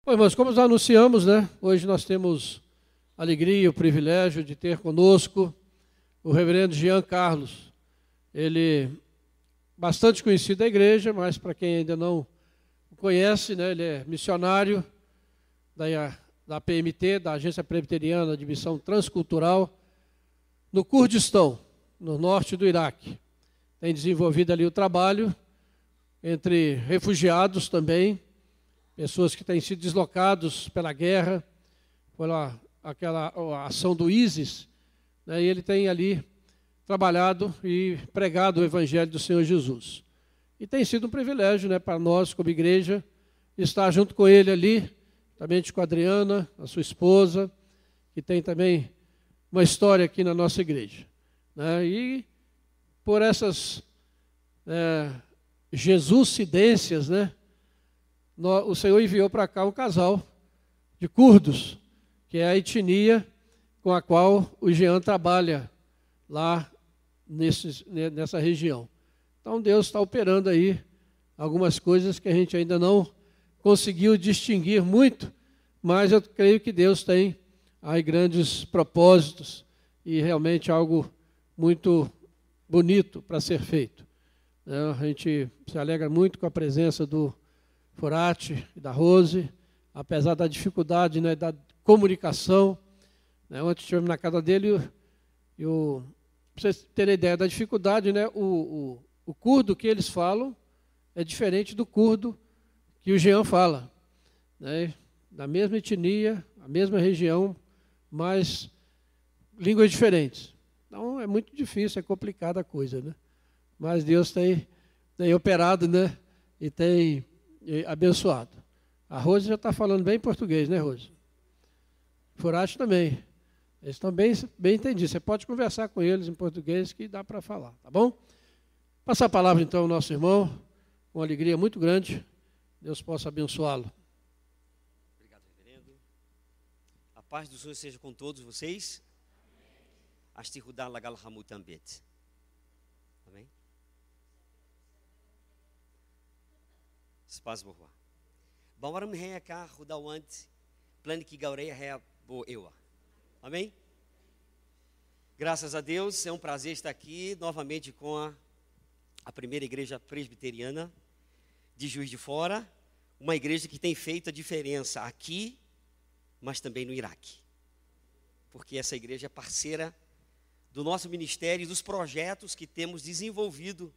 Bom, irmãos, como nós anunciamos, né? Hoje nós temos a alegria e o privilégio de ter conosco o reverendo Jean Carlos. Ele bastante conhecido da igreja, mas para quem ainda não o conhece, né? Ele é missionário da PMT, da Agência Presbiteriana de Missão Transcultural, no Kurdistão, no norte do Iraque. Tem desenvolvido ali o trabalho entre refugiados também, pessoas que têm sido deslocados pela guerra, pela aquela ação do ISIS, né, e ele tem ali trabalhado e pregado o Evangelho do Senhor Jesus. E tem sido um privilégio, né, para nós, como igreja, estar junto com ele ali, também com a Adriana, a sua esposa, que tem também uma história aqui na nossa igreja. Né, e por essas Jesuscidências, né, o Senhor enviou para cá um casal de curdos, que é a etnia com a qual o Jean trabalha lá nessa região. Então Deus está operando aí algumas coisas que a gente ainda não conseguiu distinguir muito, mas eu creio que Deus tem aí grandes propósitos e realmente algo muito bonito para ser feito. A gente se alegra muito com a presença do Furati e da Rose, apesar da dificuldade, né, da comunicação. Né, ontem estivemos na casa dele e para vocês terem ideia da dificuldade, né, o curdo que eles falam é diferente do curdo que o Jean fala. Né, da mesma etnia, a mesma região, mas línguas diferentes. Então é muito difícil, é complicada a coisa, né? Mas Deus tem operado, né, e tem abençoado. A Rose já está falando bem português, né, Rose? Furati também. Eles estão bem entendidos. Você pode conversar com eles em português que dá para falar, tá bom? Passar a palavra então ao nosso irmão, com alegria muito grande. Deus possa abençoá-lo. Obrigado, reverendo. A paz do Senhor seja com todos vocês. Astirudar lagal hamutambet. Amém? Spaz boa. Bawaram rei cá rudawant plano que gaureia rei boa. Amém? Graças a Deus, é um prazer estar aqui novamente com a primeira igreja presbiteriana de Juiz de Fora, uma igreja que tem feito a diferença aqui, mas também no Iraque. Porque essa igreja é parceira do nosso ministério e dos projetos que temos desenvolvido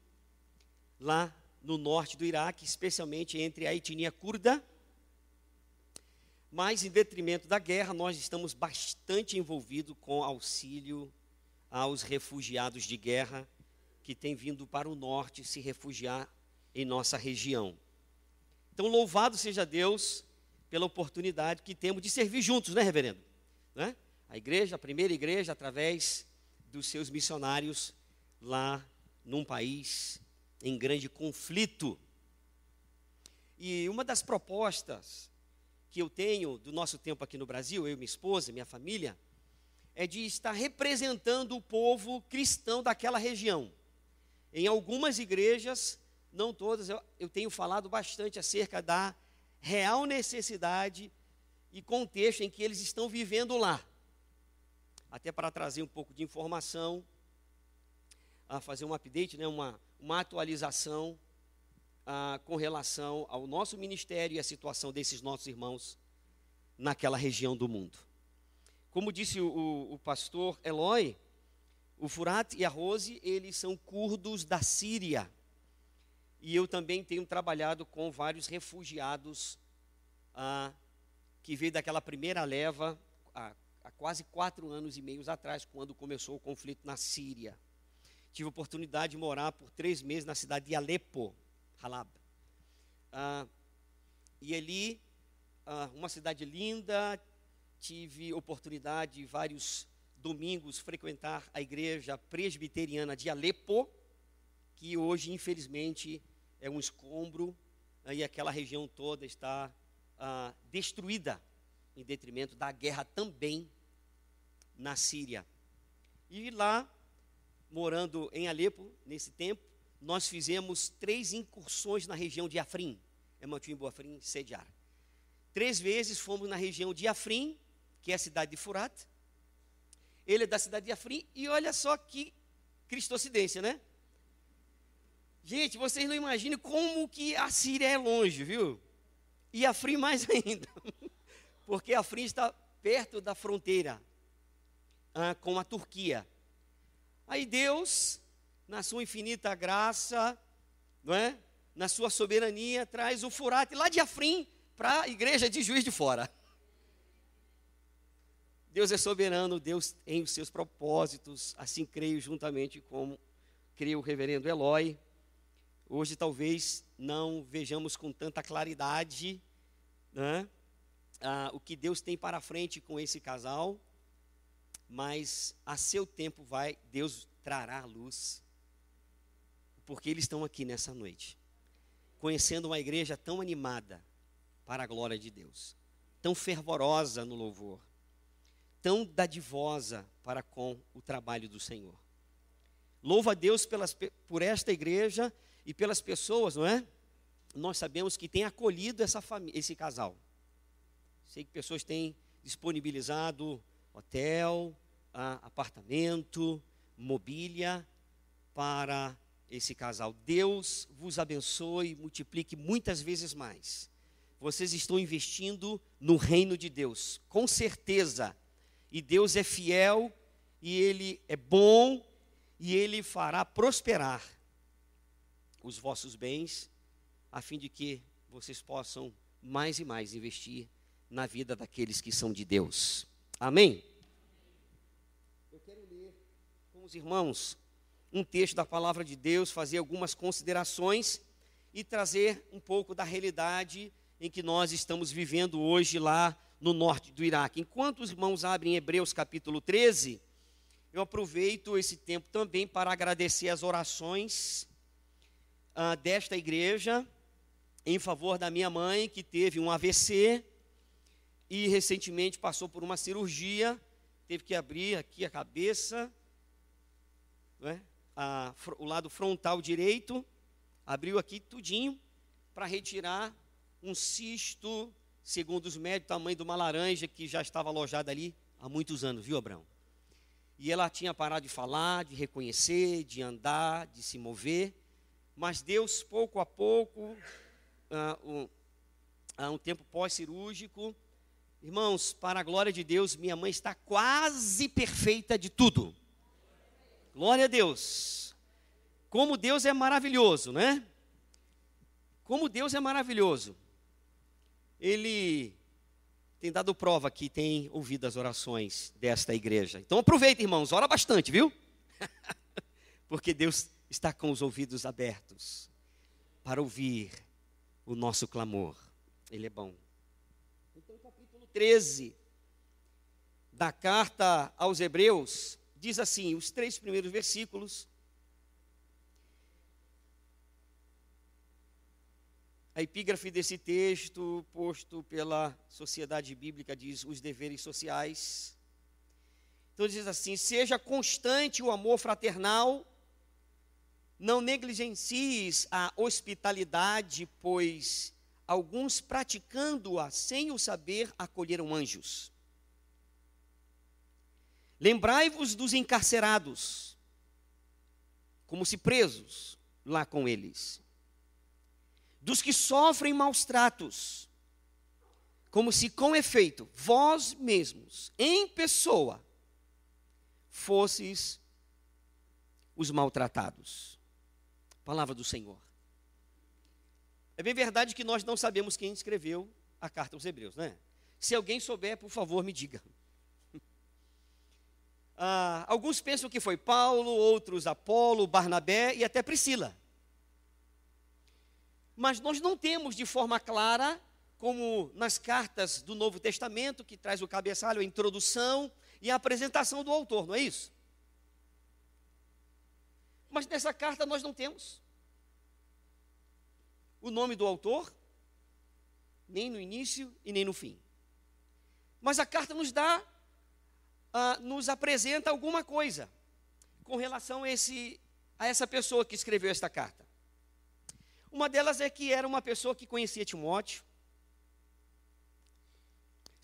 lá no norte do Iraque, especialmente entre a etnia curda. Mas, em detrimento da guerra, nós estamos bastante envolvidos com auxílio aos refugiados de guerra que têm vindo para o norte se refugiar em nossa região. Então, louvado seja Deus pela oportunidade que temos de servir juntos, né, reverendo? Né? A igreja, a primeira igreja, através dos seus missionários lá num país em grande conflito. E uma das propostas que eu tenho do nosso tempo aqui no Brasil, eu, minha esposa, minha família, é de estar representando o povo cristão daquela região. Em algumas igrejas, não todas, eu tenho falado bastante acerca da real necessidade e contexto em que eles estão vivendo lá. Até para trazer um pouco de informação, a fazer um update, né, uma atualização com relação ao nosso ministério e a situação desses nossos irmãos naquela região do mundo. Como disse o pastor Eloy, o Furati e a Rose, eles são curdos da Síria. E eu também tenho trabalhado com vários refugiados que veio daquela primeira leva há quase 4 anos e meio atrás, quando começou o conflito na Síria. Tive a oportunidade de morar por 3 meses na cidade de Alepo, Halab. E ali, uma cidade linda, tive oportunidade de vários domingos frequentar a igreja presbiteriana de Alepo, que hoje, infelizmente, é um escombro, e aquela região toda está destruída, em detrimento da guerra também na Síria. E lá, morando em Alepo, nesse tempo, nós fizemos 3 incursões na região de Afrin, Ematim, Boafrim, Sediar. 3 vezes fomos na região de Afrim, que é a cidade de Furat. Ele é da cidade de Afrim, e olha só que cristocidência, né? Gente, vocês não imaginam como que a Síria é longe, viu? E Afrim mais ainda, porque Afrim está perto da fronteira com a Turquia. Aí Deus, na sua infinita graça, não é? Na sua soberania, traz o Furat lá de Afrim para a igreja de Juiz de Fora. Deus é soberano, Deus tem os seus propósitos, assim creio juntamente como creio o reverendo Eloy. Hoje talvez não vejamos com tanta claridade, né, o que Deus tem para frente com esse casal, mas a seu tempo Deus trará luz, porque eles estão aqui nessa noite, conhecendo uma igreja tão animada para a glória de Deus, tão fervorosa no louvor, tão dadivosa para com o trabalho do Senhor. Louvo a Deus por esta igreja e pelas pessoas, não é? Nós sabemos que tem acolhido esse casal. Sei que pessoas têm disponibilizado hotel, apartamento, mobília para esse casal. Deus vos abençoe e multiplique muitas vezes mais. Vocês estão investindo no reino de Deus, com certeza. E Deus é fiel, e Ele é bom, e Ele fará prosperar os vossos bens, a fim de que vocês possam mais e mais investir na vida daqueles que são de Deus. Amém? Eu quero ler com os irmãos um texto da palavra de Deus, fazer algumas considerações e trazer um pouco da realidade em que nós estamos vivendo hoje lá no norte do Iraque. Enquanto os irmãos abrem Hebreus capítulo 13, eu aproveito esse tempo também para agradecer as orações desta igreja em favor da minha mãe, que teve um AVC e recentemente passou por uma cirurgia, teve que abrir aqui a cabeça, não é? O lado frontal direito, abriu aqui tudinho para retirar um cisto, segundo os médicos, tamanho de uma laranja que já estava alojada ali há muitos anos, viu, Abraão? E ela tinha parado de falar, de reconhecer, de andar, de se mover, mas Deus, pouco a pouco, um tempo pós-cirúrgico, irmãos, para a glória de Deus, minha mãe está quase perfeita de tudo. Glória a Deus. Como Deus é maravilhoso, né? Como Deus é maravilhoso. Ele tem dado prova que tem ouvido as orações desta igreja. Então aproveita, irmãos, ora bastante, viu? Porque Deus está com os ouvidos abertos para ouvir o nosso clamor. Ele é bom. Então, capítulo 13 da carta aos Hebreus diz assim, os 3 primeiros versículos. A epígrafe desse texto, posto pela Sociedade Bíblica, diz os deveres sociais. Então diz assim, seja constante o amor fraternal, não negligencies a hospitalidade, pois alguns praticando-a sem o saber acolheram anjos. Lembrai-vos dos encarcerados, como se presos lá com eles. Dos que sofrem maus tratos, como se com efeito, vós mesmos, em pessoa, fosseis os maltratados. Palavra do Senhor. É bem verdade que nós não sabemos quem escreveu a carta aos Hebreus, né? Se alguém souber, por favor, me diga. Alguns pensam que foi Paulo, outros Apolo, Barnabé e até Priscila. Mas nós não temos de forma clara, como nas cartas do Novo Testamento, que traz o cabeçalho, a introdução e a apresentação do autor, não é isso? Mas nessa carta nós não temos o nome do autor, nem no início e nem no fim. Mas a carta nos apresenta alguma coisa com relação a essa pessoa que escreveu esta carta. Uma delas é que era uma pessoa que conhecia Timóteo,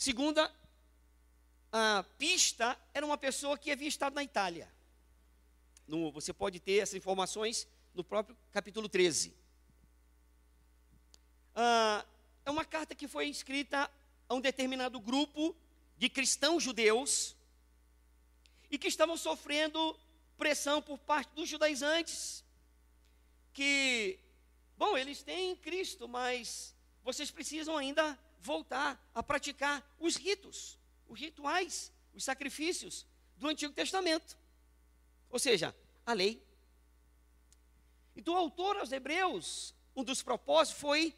segunda pista era uma pessoa que havia estado na Itália. Você pode ter essas informações no próprio capítulo 13. É uma carta que foi escrita a um determinado grupo de cristãos judeus e que estavam sofrendo pressão por parte dos judaizantes, que, bom, eles têm Cristo, mas vocês precisam ainda voltar a praticar os ritos, os rituais, os sacrifícios do Antigo Testamento, ou seja, a lei. Então, o autor aos Hebreus, um dos propósitos foi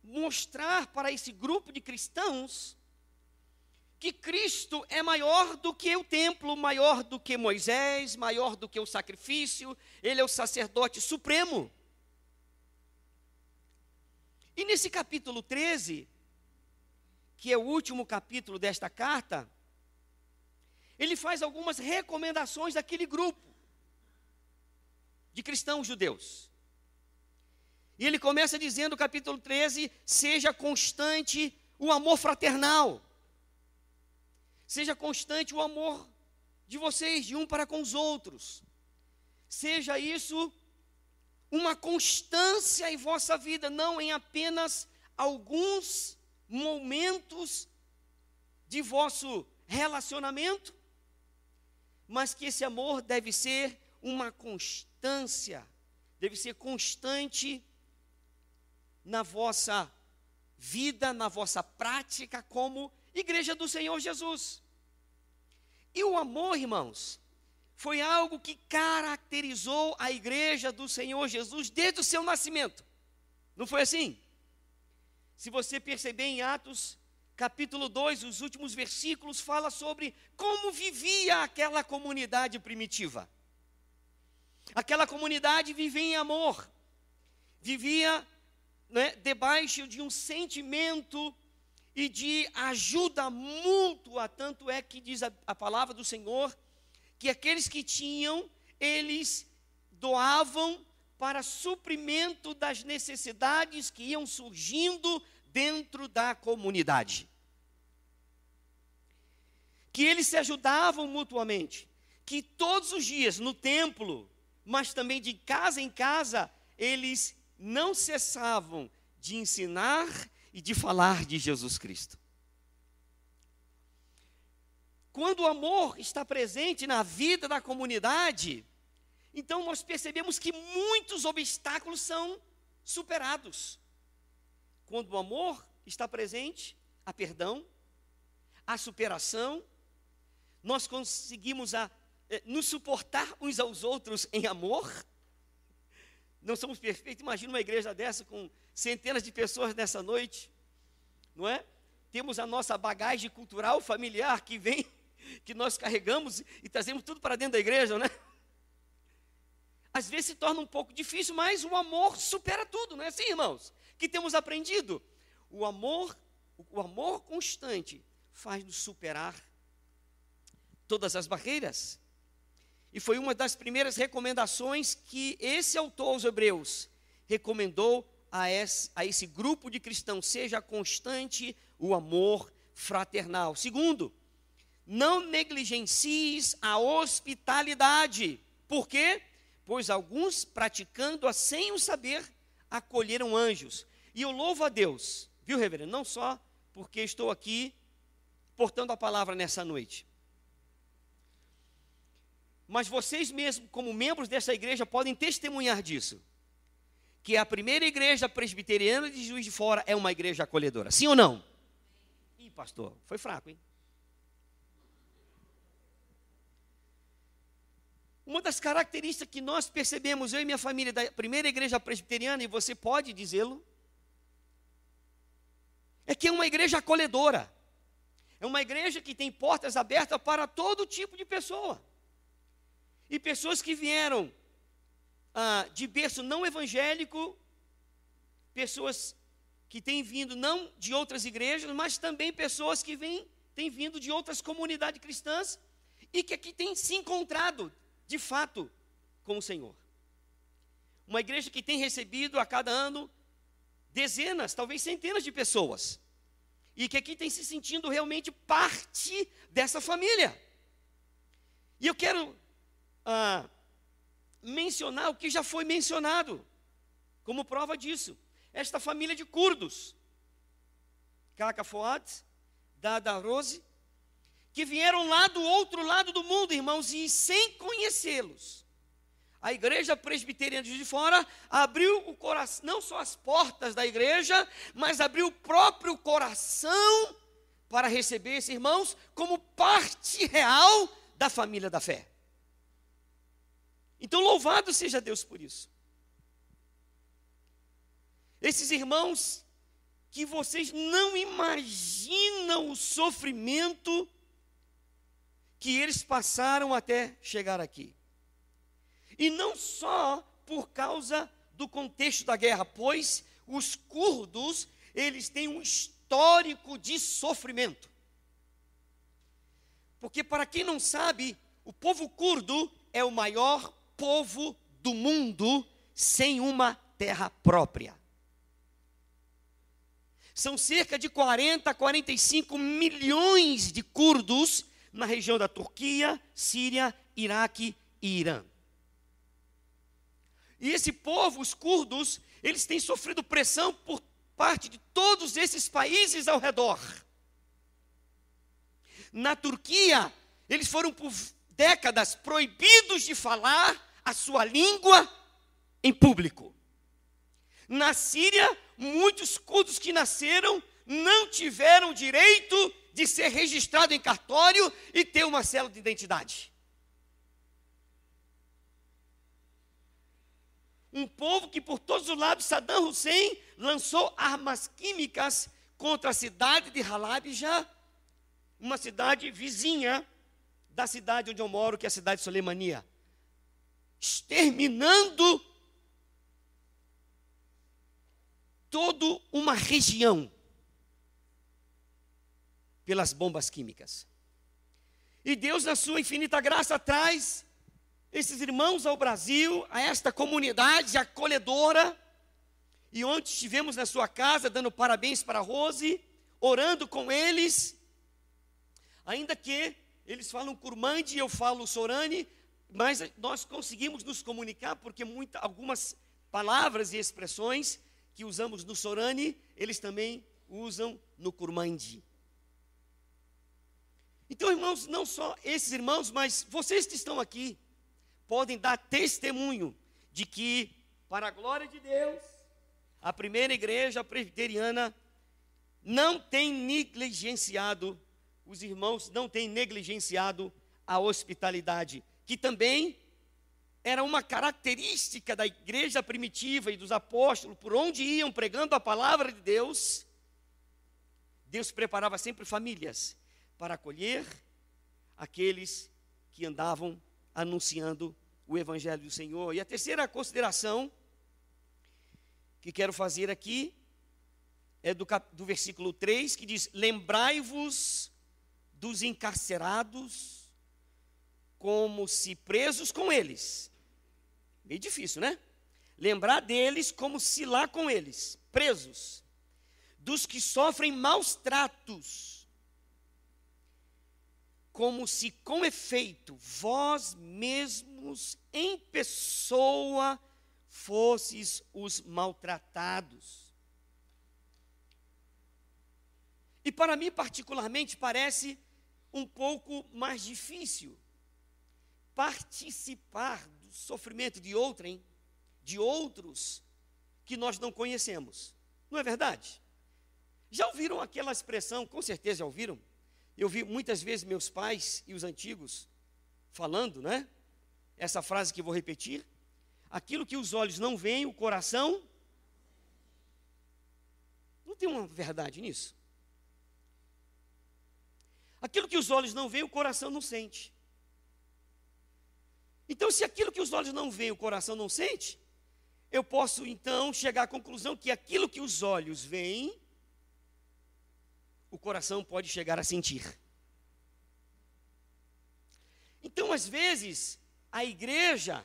mostrar para esse grupo de cristãos que Cristo é maior do que o templo, maior do que Moisés, maior do que o sacrifício. Ele é o sacerdote supremo. E nesse capítulo 13, que é o último capítulo desta carta, ele faz algumas recomendações daquele grupo de cristãos judeus. E ele começa dizendo, no capítulo 13, seja constante o amor fraternal. Seja constante o amor de vocês, de um para com os outros. Seja isso uma constância em vossa vida, não em apenas alguns momentos de vosso relacionamento, mas que esse amor deve ser uma constância, deve ser constante na vossa vida, na vossa prática como igreja do Senhor Jesus. E o amor, irmãos, foi algo que caracterizou a igreja do Senhor Jesus desde o seu nascimento. Não foi assim? Se você perceber em Atos, capítulo 2, os últimos versículos, fala sobre como vivia aquela comunidade primitiva. Aquela comunidade vivia em amor, vivia, debaixo de um sentimento e de ajuda mútua. Tanto é que diz a palavra do Senhor, que aqueles que tinham, eles doavam para suprimento das necessidades que iam surgindo dentro da comunidade. Que eles se ajudavam mutuamente, que todos os dias no templo, mas também de casa em casa, eles não cessavam de ensinar e de falar de Jesus Cristo. Quando o amor está presente na vida da comunidade, então nós percebemos que muitos obstáculos são superados. Quando o amor está presente, há perdão, há superação, nós conseguimos nos suportar uns aos outros em amor. Não somos perfeitos. Imagina uma igreja dessa com centenas de pessoas nessa noite, não é? Temos a nossa bagagem cultural, familiar que vem, que nós carregamos e trazemos tudo para dentro da igreja, né? Às vezes se torna um pouco difícil, mas o amor supera tudo, não é assim, irmãos? Que temos aprendido. O amor constante faz-nos superar todas as barreiras. E foi uma das primeiras recomendações que esse autor aos Hebreus recomendou a esse grupo de cristãos: seja constante o amor fraternal. Segundo, não negligencies a hospitalidade. Por quê? Pois alguns, praticando-a sem o saber, acolheram anjos. E eu louvo a Deus, viu, reverendo? Não só porque estou aqui portando a palavra nessa noite, mas vocês mesmos, como membros dessa igreja, podem testemunhar disso, que a primeira igreja presbiteriana de Juiz de Fora é uma igreja acolhedora. Sim ou não? Ih, pastor, foi fraco, hein? Uma das características que nós percebemos, eu e minha família, da primeira igreja presbiteriana, e você pode dizê-lo, é que é uma igreja acolhedora. É uma igreja que tem portas abertas para todo tipo de pessoa. E pessoas que vieram de berço não evangélico, pessoas que têm vindo não de outras igrejas, mas também pessoas que têm vindo de outras comunidades cristãs e que aqui têm se encontrado, de fato, com o Senhor. Uma igreja que tem recebido a cada ano dezenas, talvez centenas de pessoas. e que aqui tem se sentindo realmente parte dessa família. E eu quero mencionar o que já foi mencionado, como prova disso. Esta família de curdos, Kaka Fuad, Dada Rose, que vieram lá do outro lado do mundo, irmãos, e sem conhecê-los, a igreja presbiteriana de Fora abriu o coração, não só as portas da igreja, mas abriu o próprio coração para receber esses irmãos como parte real da família da fé. Então, louvado seja Deus por isso. Esses irmãos que vocês não imaginam o sofrimento que eles passaram até chegar aqui. E não só por causa do contexto da guerra, pois os curdos, eles têm um histórico de sofrimento. Porque, para quem não sabe, o povo curdo é o maior povo do mundo sem uma terra própria. São cerca de 40 a 45 milhões de curdos na região da Turquia, Síria, Iraque e Irã. E esse povo, os curdos, eles têm sofrido pressão por parte de todos esses países ao redor. Na Turquia, eles foram por décadas proibidos de falar a sua língua em público. Na Síria, muitos curdos que nasceram não tiveram direito de ser registrado em cartório e ter uma cédula de identidade. Um povo que por todos os lados, Saddam Hussein lançou armas químicas contra a cidade de Halabja, uma cidade vizinha da cidade onde eu moro, que é a cidade de Soleimania, exterminando toda uma região pelas bombas químicas. E Deus, na sua infinita graça, traz esses irmãos ao Brasil, a esta comunidade acolhedora. E ontem estivemos na sua casa, dando parabéns para a Rose, orando com eles, ainda que eles falam Kurmandi e eu falo Sorani, mas nós conseguimos nos comunicar, porque algumas palavras e expressões que usamos no Sorani, eles também usam no Kurmandi. Então, irmãos, não só esses irmãos, mas vocês que estão aqui, podem dar testemunho de que, para a glória de Deus, a primeira igreja presbiteriana não tem negligenciado, os irmãos não têm negligenciado a hospitalidade, que também era uma característica da igreja primitiva e dos apóstolos, por onde iam pregando a palavra de Deus. Deus preparava sempre famílias para acolher aqueles que andavam anunciando o evangelho do Senhor. E a terceira consideração que quero fazer aqui é do versículo 3, que diz: lembrai-vos dos encarcerados como se presos com eles. Meio difícil, né? Lembrar deles como se lá com eles, presos. Dos que sofrem maus tratos, como se com efeito vós mesmos em pessoa fosses os maltratados. E para mim particularmente parece um pouco mais difícil participar do sofrimento de outrem, de outros que nós não conhecemos. Não é verdade? Já ouviram aquela expressão? Com certeza já ouviram. Eu vi muitas vezes meus pais e os antigos falando, né? Essa frase que eu vou repetir: aquilo que os olhos não veem, o coração... Não tem uma verdade nisso? Aquilo que os olhos não veem, o coração não sente. Então, se aquilo que os olhos não veem, o coração não sente, eu posso então chegar à conclusão que aquilo que os olhos veem, o coração pode chegar a sentir. Então, às vezes, a igreja,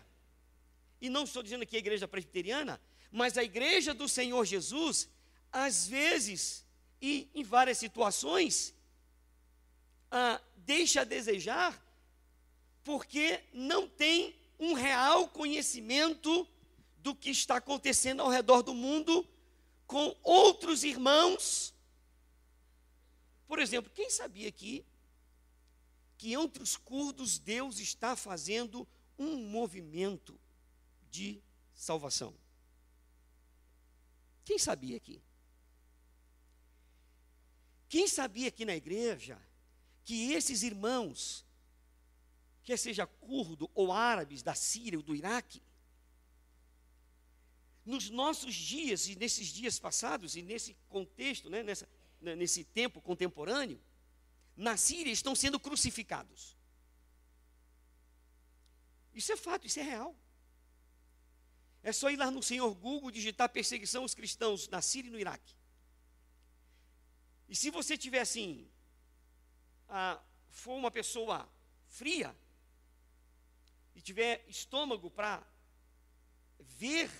e não estou dizendo aqui a igreja presbiteriana, mas a igreja do Senhor Jesus, às vezes, e em várias situações deixa a desejar, porque não tem um real conhecimento do que está acontecendo ao redor do mundo com outros irmãos. Por exemplo, quem sabia aqui que entre os curdos Deus está fazendo um movimento de salvação? Quem sabia aqui? Quem sabia aqui na igreja que esses irmãos, quer seja curdo ou árabes da Síria ou do Iraque, nos nossos dias e nesses dias passados e nesse contexto, né, nesse tempo contemporâneo, na Síria estão sendo crucificados? Isso é fato, isso é real. É só ir lá no Senhor Google, digitar perseguição aos cristãos na Síria e no Iraque. E se você tiver assim, for uma pessoa fria, e tiver estômago para ver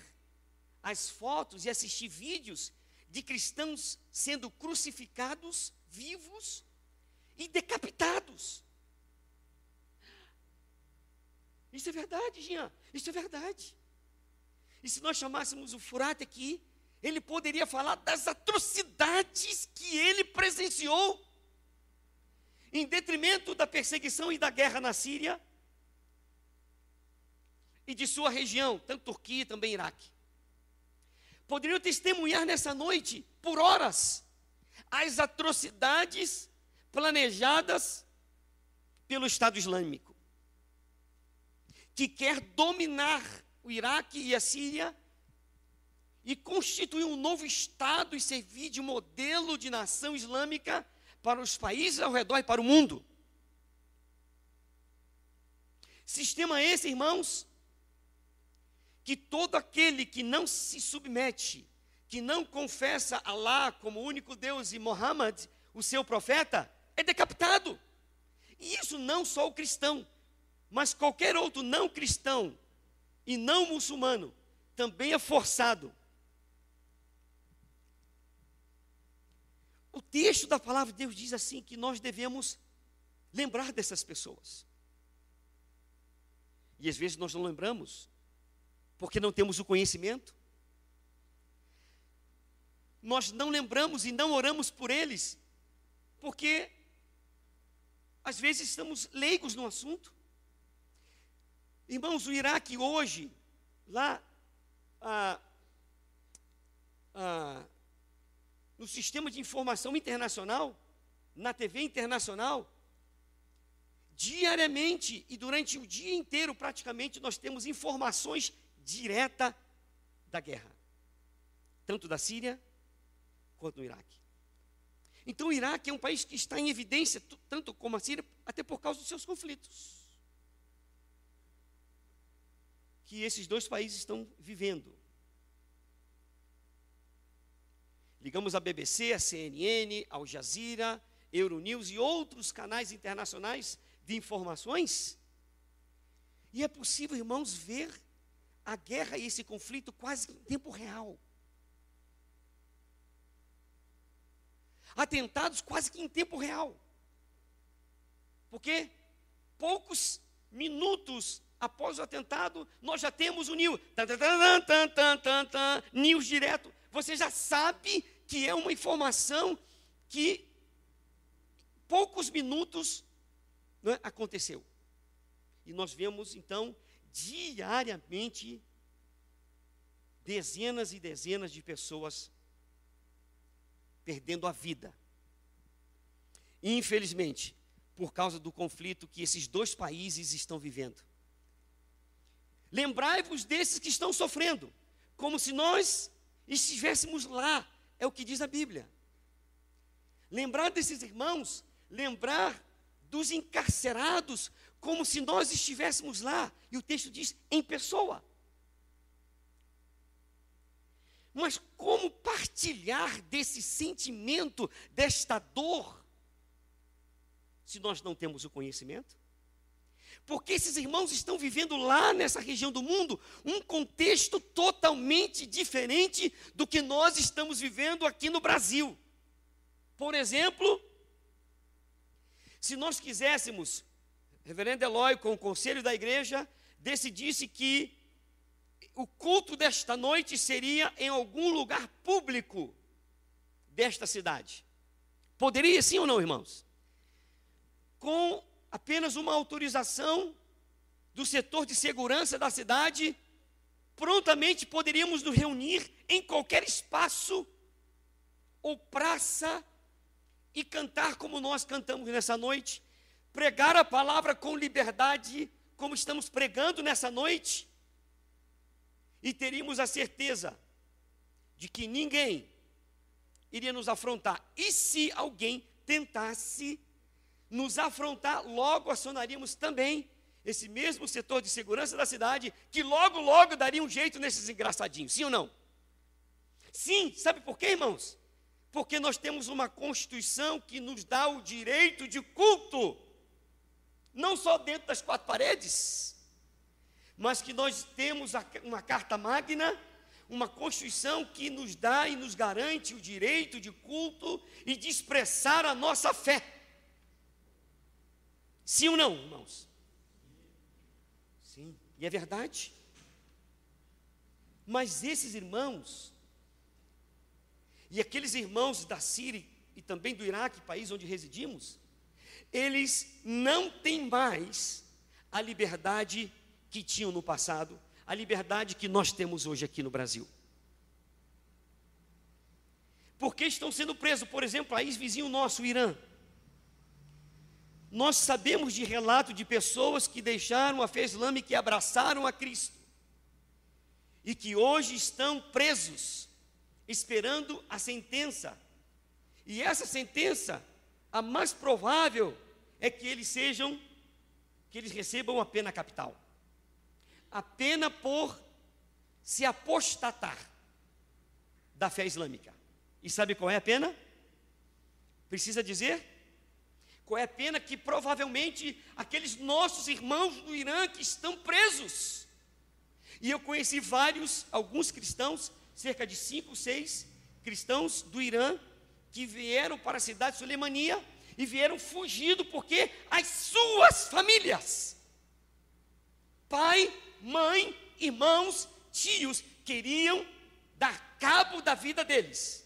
as fotos e assistir vídeos de cristãos sendo crucificados, vivos e decapitados. Isso é verdade, Jean, isso é verdade. E se nós chamássemos o Furat aqui, ele poderia falar das atrocidades que ele presenciou, em detrimento da perseguição e da guerra na Síria e de sua região, tanto Turquia e também Iraque. Poderiam testemunhar nessa noite, por horas, as atrocidades planejadas pelo Estado Islâmico, que quer dominar o Iraque e a Síria e constituir um novo Estado e servir de modelo de nação islâmica para os países ao redor e para o mundo. Sistema esse, irmãos, que todo aquele que não se submete, que não confessa Alá como único Deus e Muhammad, o seu profeta, é decapitado. E isso não só o cristão, mas qualquer outro não cristão e não muçulmano também é forçado. O texto da palavra de Deus diz assim, que nós devemos lembrar dessas pessoas. E às vezes nós não lembramos, porque não temos o conhecimento. Nós não lembramos e não oramos por eles, porque às vezes estamos leigos no assunto. Irmãos, o Iraque hoje, lá no sistema de informação internacional, na TV internacional, diariamente e durante o dia inteiro praticamente nós temos informações diretas da guerra, tanto da Síria quanto do Iraque. Então o Iraque é um país que está em evidência, tanto como a Síria, até por causa dos seus conflitos que esses dois países estão vivendo. Ligamos a BBC, a CNN, Al Jazeera, Euronews e outros canais internacionais de informações, e é possível, irmãos, ver a guerra e esse conflito quase em tempo real. Atentados quase que em tempo real. Porque poucos minutos após o atentado, nós já temos o news. News direto. Você já sabe que é uma informação que poucos minutos, não é, aconteceu. E nós vemos, então, diariamente, dezenas e dezenas de pessoas perdendo a vida. Infelizmente, por causa do conflito que esses dois países estão vivendo. Lembrai-vos desses que estão sofrendo, como se nós estivéssemos lá, é o que diz a Bíblia. Lembrar desses irmãos, lembrar dos encarcerados, como se nós estivéssemos lá, e o texto diz, em pessoa. Mas como partilhar desse sentimento, desta dor, se nós não temos o conhecimento? Porque esses irmãos estão vivendo lá nessa região do mundo um contexto totalmente diferente do que nós estamos vivendo aqui no Brasil. Por exemplo, se nós quiséssemos, reverendo Eloy, com o conselho da igreja, decidisse que o culto desta noite seria em algum lugar público desta cidade. Poderia sim ou não, irmãos? Com apenas uma autorização do setor de segurança da cidade, prontamente poderíamos nos reunir em qualquer espaço ou praça e cantar como nós cantamos nessa noite, pregar a palavra com liberdade, como estamos pregando nessa noite, e teríamos a certeza de que ninguém iria nos afrontar. E se alguém tentasse nos afrontar, logo acionaríamos também esse mesmo setor de segurança da cidade, que logo, logo daria um jeito nesses engraçadinhos, sim ou não? Sim, sabe por quê, irmãos? Porque nós temos uma Constituição que nos dá o direito de culto, não só dentro das quatro paredes, mas que nós temos uma Carta Magna, uma Constituição que nos dá e nos garante o direito de culto e de expressar a nossa fé. Sim ou não, irmãos? Sim, e é verdade. Mas esses irmãos, e aqueles irmãos da Síria e também do Iraque, país onde residimos, eles não têm mais a liberdade que tinham no passado, a liberdade que nós temos hoje aqui no Brasil. Porque estão sendo presos, por exemplo, país vizinho nosso, o Irã. Nós sabemos de relato de pessoas que deixaram a fé islâmica e abraçaram a Cristo, e que hoje estão presos, esperando a sentença. E essa sentença, a mais provável é que eles recebam a pena capital. A pena por se apostatar da fé islâmica. E sabe qual é a pena? Precisa dizer? Qual é a pena? Que provavelmente aqueles nossos irmãos do Irã que estão presos. E eu conheci alguns cristãos, cerca de 5, 6 cristãos do Irã, que vieram para a cidade de Suleimania e vieram fugido porque as suas famílias, pai, mãe, irmãos, tios, queriam dar cabo da vida deles.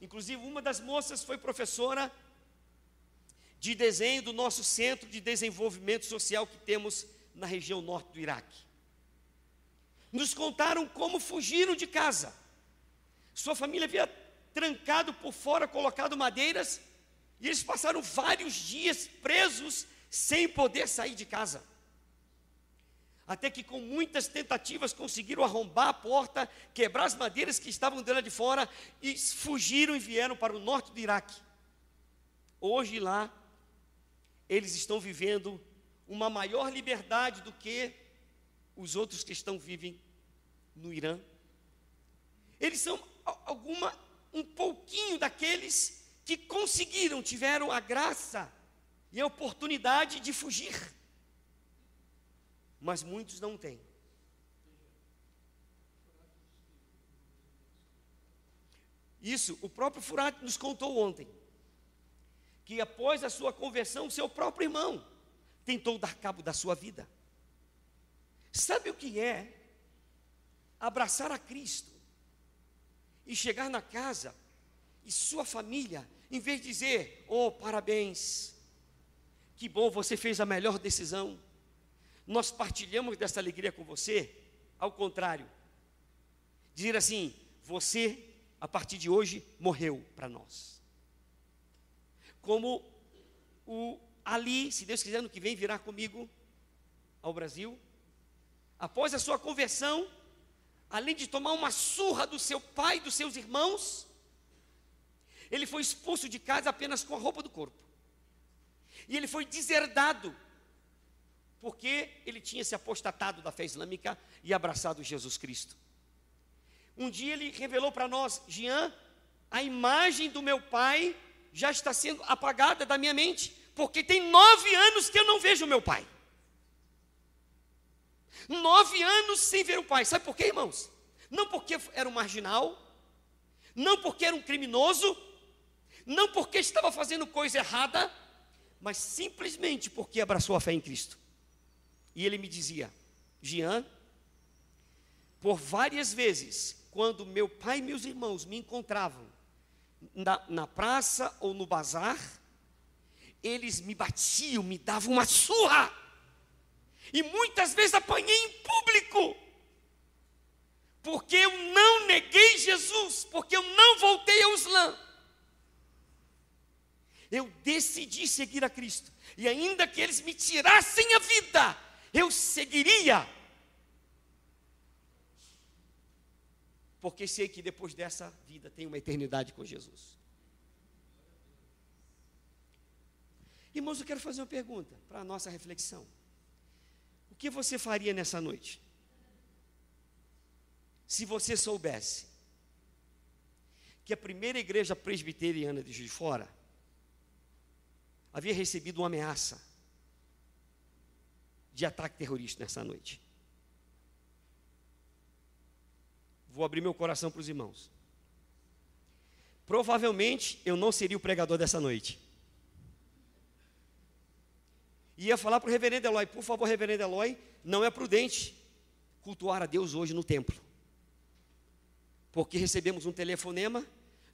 Inclusive, uma das moças foi professora de desenho do nosso Centro de Desenvolvimento Social que temos na região norte do Iraque. Nos contaram como fugiram de casa. Sua família havia trancado por fora, colocado madeiras, e eles passaram vários dias presos, sem poder sair de casa. Até que com muitas tentativas conseguiram arrombar a porta, quebrar as madeiras que estavam dela de fora, e fugiram e vieram para o norte do Iraque. Hoje lá, eles estão vivendo uma maior liberdade do que os outros cristãos vivem no Irã. Eles são um pouquinho daqueles que conseguiram, tiveram a graça e a oportunidade de fugir. Mas muitos não têm. Isso, o próprio Furat nos contou ontem, que após a sua conversão, seu próprio irmão tentou dar cabo da sua vida. Sabe o que é abraçar a Cristo e chegar na casa e sua família, em vez de dizer, oh, parabéns, que bom, você fez a melhor decisão, nós partilhamos dessa alegria com você, ao contrário, dizer assim, você, a partir de hoje, morreu para nós. Como o Ali, se Deus quiser, ano que vem virá comigo ao Brasil, após a sua conversão, além de tomar uma surra do seu pai e dos seus irmãos, ele foi expulso de casa apenas com a roupa do corpo. E ele foi deserdado, porque ele tinha se apostatado da fé islâmica e abraçado Jesus Cristo. Um dia ele revelou para nós, Jean, a imagem do meu pai já está sendo apagada da minha mente, porque tem 9 anos que eu não vejo o meu pai. 9 anos sem ver o pai. Sabe por quê, irmãos? Não porque era um marginal, não porque era um criminoso, não porque estava fazendo coisa errada, mas simplesmente porque abraçou a fé em Cristo. E ele me dizia: Jean, por várias vezes, quando meu pai e meus irmãos me encontravam na praça ou no bazar, eles me batiam, me davam uma surra, e muitas vezes apanhei em público, porque eu não neguei Jesus, porque eu não voltei ao Islã. Eu decidi seguir a Cristo, e ainda que eles me tirassem a vida, eu seguiria, porque sei que depois dessa vida tem uma eternidade com Jesus. Irmãos, eu quero fazer uma pergunta para a nossa reflexão. O que você faria nessa noite? Se você soubesse que a primeira igreja presbiteriana de Juiz de Fora havia recebido uma ameaça de ataque terrorista nessa noite. Vou abrir meu coração para os irmãos. Provavelmente eu não seria o pregador dessa noite. Ia falar para o reverendo Eloy: por favor, reverendo Eloy, não é prudente cultuar a Deus hoje no templo, porque recebemos um telefonema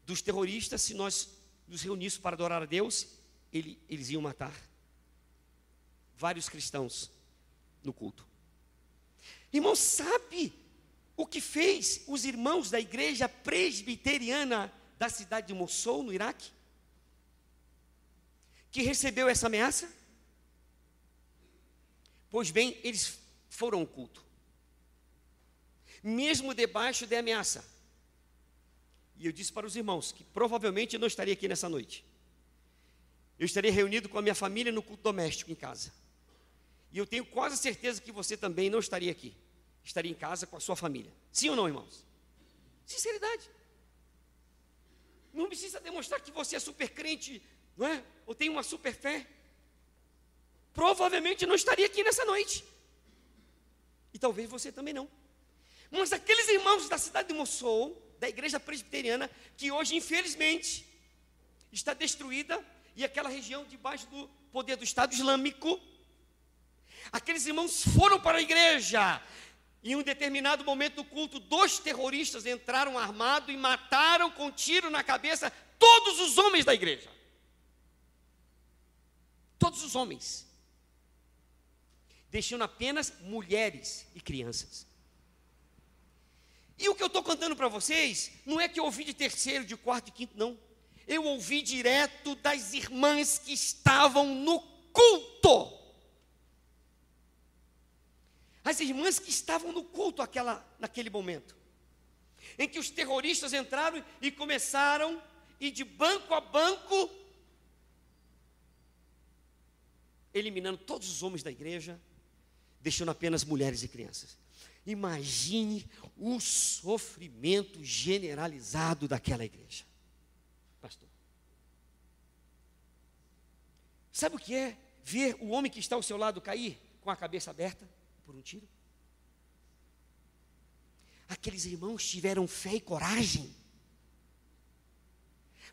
dos terroristas. Se nós nos reuníssemos para adorar a Deus, eles iam matar vários cristãos no culto. Irmão, sabe o que fez os irmãos da igreja presbiteriana da cidade de Mossul, no Iraque, que recebeu essa ameaça? Pois bem, eles foram ao culto, mesmo debaixo da ameaça. E eu disse para os irmãos que provavelmente eu não estaria aqui nessa noite. Eu estaria reunido com a minha família no culto doméstico em casa. E eu tenho quase certeza que você também não estaria aqui. Estaria em casa com a sua família. Sim ou não, irmãos? Sinceridade. Não precisa demonstrar que você é super crente, não é? Ou tem uma super fé. Provavelmente não estaria aqui nessa noite. E talvez você também não. Mas aqueles irmãos da cidade de Mossul, da igreja presbiteriana, que hoje infelizmente está destruída, e aquela região debaixo do poder do Estado Islâmico, aqueles irmãos foram para a igreja. Em um determinado momento do culto, 2 terroristas entraram armados e mataram com tiro na cabeça todos os homens da igreja. Todos os homens, deixando apenas mulheres e crianças. E o que eu estou contando para vocês, não é que eu ouvi de terceiro, de quarto, de quinto, não. Eu ouvi direto das irmãs que estavam no culto. As irmãs que estavam no culto naquele momento, em que os terroristas entraram e começaram, e de banco a banco, eliminando todos os homens da igreja, deixando apenas mulheres e crianças. Imagine o sofrimento generalizado daquela igreja, pastor. Sabe o que é ver o homem que está ao seu lado cair com a cabeça aberta por um tiro? Aqueles irmãos tiveram fé e coragem.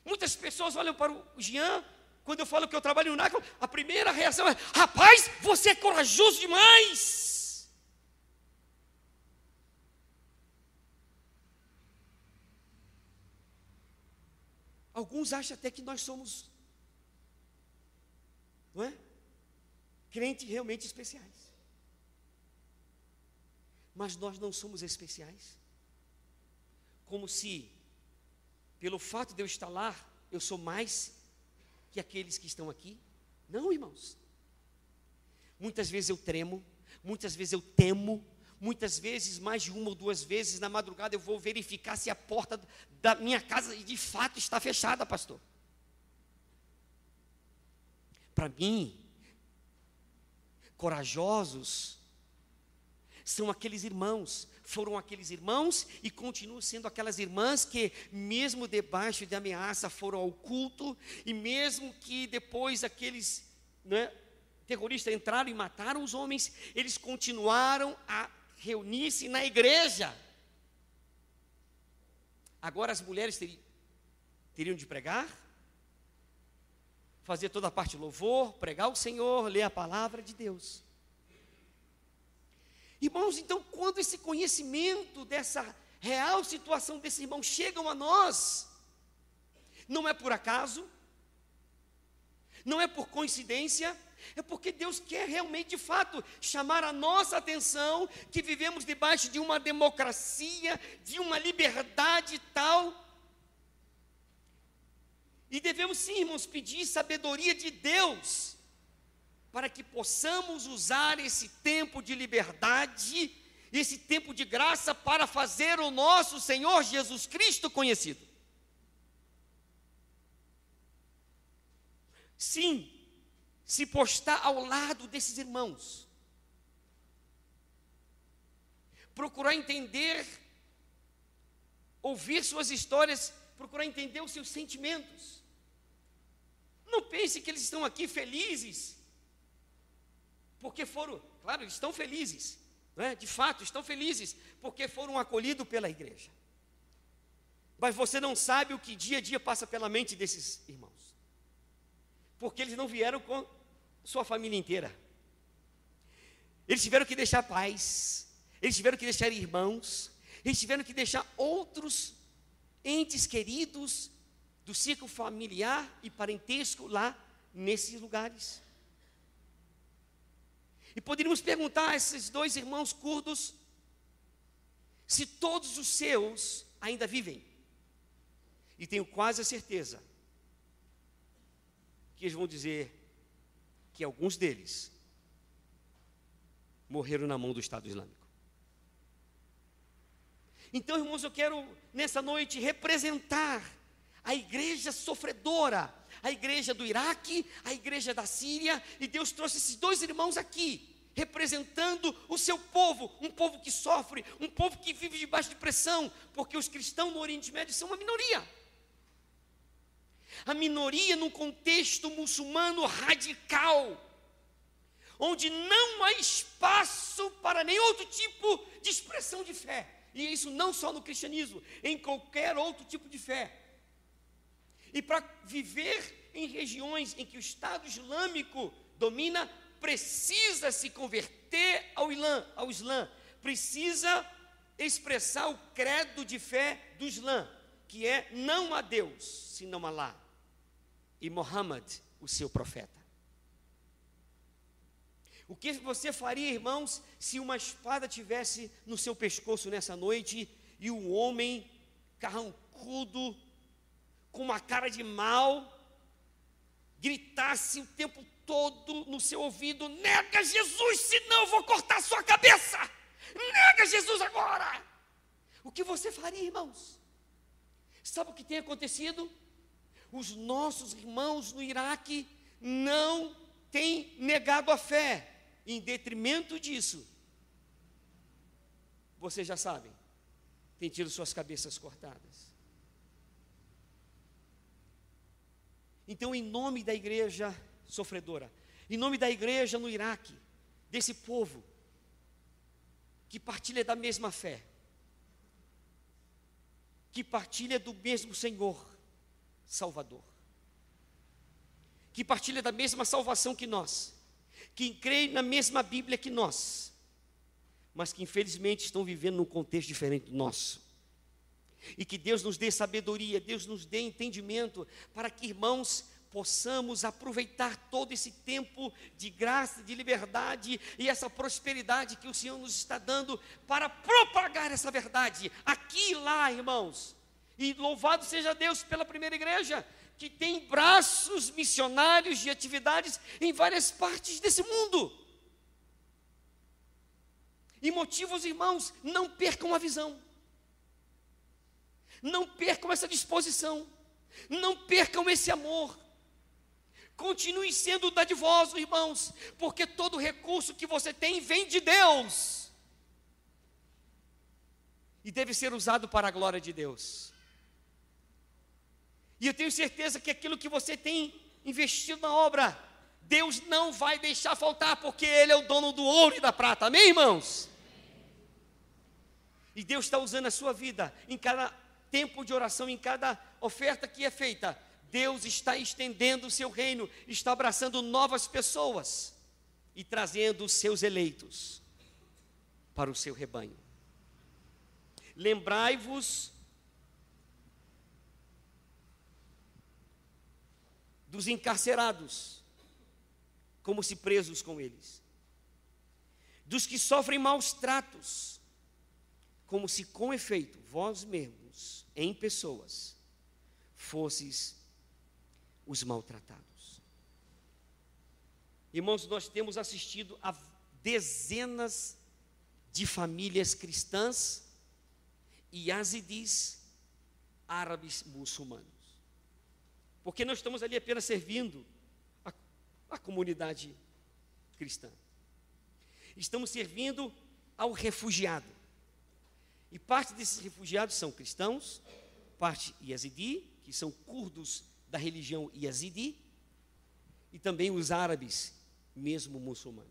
Muitas pessoas olham para o Jean, quando eu falo que eu trabalho no NACA, a primeira reação é: rapaz, você é corajoso demais. Alguns acham até que nós somos, não é? Crentes realmente especiais. Mas nós não somos especiais. Como se, pelo fato de eu estar lá, eu sou mais que aqueles que estão aqui. Não, irmãos. Muitas vezes eu tremo, muitas vezes eu temo, muitas vezes, mais de uma ou 2 vezes na madrugada, eu vou verificar se a porta da minha casa de fato está fechada, pastor. Para mim, corajosos são aqueles irmãos, foram aqueles irmãos e continuam sendo aquelas irmãs que, mesmo debaixo de ameaça, foram ao culto, e mesmo que depois aqueles, terroristas entraram e mataram os homens, eles continuaram a reunir-se na igreja. agora as mulheres teriam de pregar, fazer toda a parte de louvor, pregar o Senhor, ler a palavra de Deus. Irmãos, então quando esse conhecimento dessa real situação desses irmãos chegam a nós, não é por acaso, não é por coincidência, é porque Deus quer realmente, de fato, chamar a nossa atenção, que vivemos debaixo de uma democracia, de uma liberdade tal. E devemos sim, irmãos, pedir sabedoria de Deus, para que possamos usar esse tempo de liberdade, esse tempo de graça, para fazer o nosso Senhor Jesus Cristo conhecido. Sim, se postar ao lado desses irmãos, procurar entender, ouvir suas histórias, procurar entender os seus sentimentos. Não pense que eles estão aqui felizes, porque foram, claro, eles estão felizes, né? De fato, estão felizes, porque foram acolhidos pela igreja. Mas você não sabe o que dia a dia passa pela mente desses irmãos, porque eles não vieram com sua família inteira. Eles tiveram que deixar pais, eles tiveram que deixar irmãos, eles tiveram que deixar outros entes queridos do círculo familiar e parentesco lá nesses lugares. E poderíamos perguntar a esses dois irmãos curdos se todos os seus ainda vivem. E tenho quase a certeza que eles vão dizer que alguns deles morreram na mão do Estado Islâmico. Então, irmãos, eu quero nessa noite representar a igreja sofredora, a igreja do Iraque, a igreja da Síria, e Deus trouxe esses dois irmãos aqui, representando o seu povo, um povo que sofre, um povo que vive debaixo de pressão, porque os cristãos no Oriente Médio são uma minoria. A minoria num contexto muçulmano radical, onde não há espaço para nenhum outro tipo de expressão de fé. E isso não só no cristianismo, em qualquer outro tipo de fé. E para viver em regiões em que o Estado Islâmico domina, precisa se converter ao Islã, precisa expressar o credo de fé do Islã, que é não a Deus, senão a Alá, e Muhammad, o seu profeta. O que você faria, irmãos, se uma espada tivesse no seu pescoço nessa noite e um homem carrancudo, com uma cara de mal, gritasse o tempo todo no seu ouvido: nega Jesus, senão eu vou cortar sua cabeça, nega Jesus agora? O que você faria, irmãos? Sabe o que tem acontecido? Os nossos irmãos no Iraque não têm negado a fé. Em detrimento disso, vocês já sabem, têm tido suas cabeças cortadas. Então, em nome da igreja sofredora, em nome da igreja no Iraque, desse povo que partilha da mesma fé, que partilha do mesmo Senhor Salvador, que partilha da mesma salvação que nós, que creem na mesma Bíblia que nós, mas que infelizmente estão vivendo num contexto diferente do nosso. E que Deus nos dê sabedoria, Deus nos dê entendimento, para que, irmãos, possamos aproveitar todo esse tempo de graça, de liberdade e essa prosperidade que o Senhor nos está dando, para propagar essa verdade aqui e lá, irmãos. E louvado seja Deus pela primeira igreja, que tem braços missionários de atividades em várias partes desse mundo. E motivo os irmãos, não percam a visão, não percam essa disposição, não percam esse amor. Continue sendo dadivosos, irmãos, porque todo recurso que você tem vem de Deus e deve ser usado para a glória de Deus. E eu tenho certeza que aquilo que você tem investido na obra, Deus não vai deixar faltar, porque Ele é o dono do ouro e da prata. Amém, irmãos? E Deus está usando a sua vida em cada tempo de oração, em cada oferta que é feita, Deus está estendendo o seu reino, está abraçando novas pessoas e trazendo os seus eleitos para o seu rebanho. Lembrai-vos dos encarcerados, como se presos com eles, dos que sofrem maus tratos, como se com efeito vós mesmos, em pessoas, fosseis os maltratados. Irmãos, nós temos assistido a dezenas de famílias cristãs e yazidis, árabes muçulmanos, porque nós estamos ali apenas servindo a comunidade cristã, estamos servindo ao refugiado, e parte desses refugiados são cristãos, parte yazidi, que são curdos da religião yazidi, e também os árabes, mesmo muçulmanos.